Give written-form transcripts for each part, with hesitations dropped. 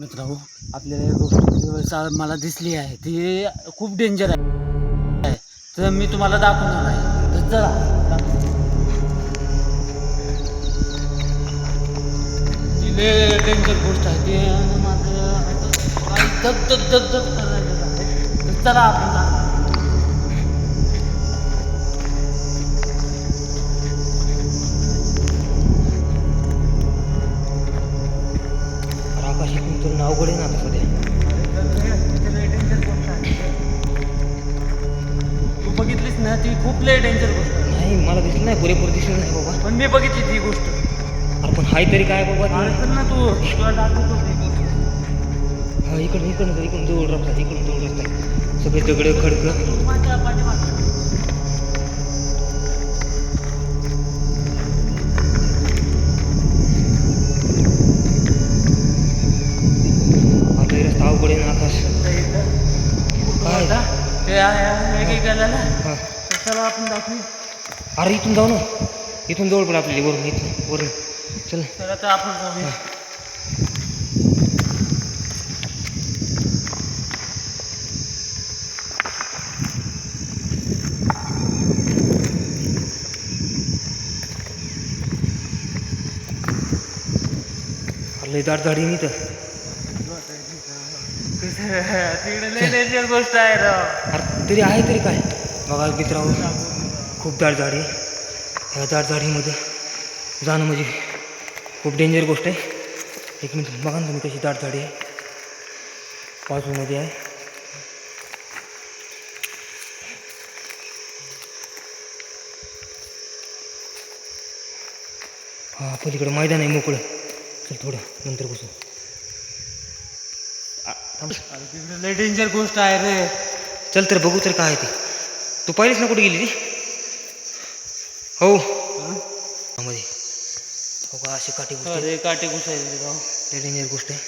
मित्रांनो, आपल्याला एक गोष्ट मला दिसली आहे, ती खूप डेंजर आहे. तर मी तुम्हाला दाखवणार आहे. तर चला, ती लय डेंजर गोष्ट आहे. ती माझं काही धक धक धक धक करायचं आहे. तर चला आपण दाखवू. आकाश इथून तर अवघड आहे ना आता सध्या. तू बघितलीस ना, ती खूप लय डेंजर गोष्ट आहे. नाही मला दिसलं नाही, पुरेपूर दिसलं नाही बाबा. पण मी बघितली ती गोष्ट. अरे पण हाय तरी काय बाबा अरे ते? चल ना, तुला दाखवतो ती गोष्ट. हा इकडून जवळ रस्ता, इकडून जवळ रस्ता, सगळे दगड खडकं. माझ्या पाठीमागं. आपला रस्ता अवघड आहे ना आकाश. काय ते आहे एकेकाला. हा चला आपण दाखवू. अरे इथून जाऊ ना, इथून जवळ पड आपल्याला, वरून इथून वरून चल. चला तर आपण जाऊया. लय दाट झाडी नाही तर. तिकडे लय डेंजर गोष्ट आहे राव. अरे तरी आहे तरी काय बघा मित्रांनो, खूप दाट झाडी. ह्या दाट झाडीमध्ये जाणं म्हणजे खूप डेंजर गोष्ट आहे. एक मिनिट बघा ना तुम्ही कशी दाट झाडी आहे, बाजूमध्ये आहे. हा पलीकडे मैदान आहे मोकळं. चल थोडं नंतर बसू. तिकडे लय डेंजर गोष्ट आहे रे. चल तर बघू तर काय आहे ते. तू पाहिलीस ना कुठे गेली ती? हो मध्ये हो का, अशी काठी गोष्ट अरे काटे घुसायचे राव. डेंजर गोष्ट आहे.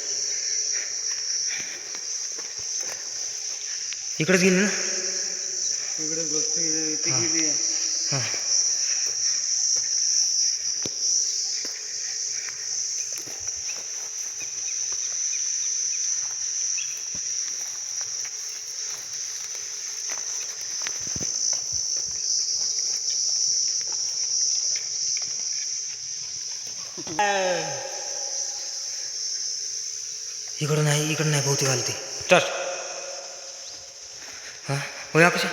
इकडेच गेली ना? तिकडे गोष्ट ती गेली आहे. हां इकडं नाही, इकडं नाही बहुतेक आलं ते. स्टार्ट. हां होय आकाश.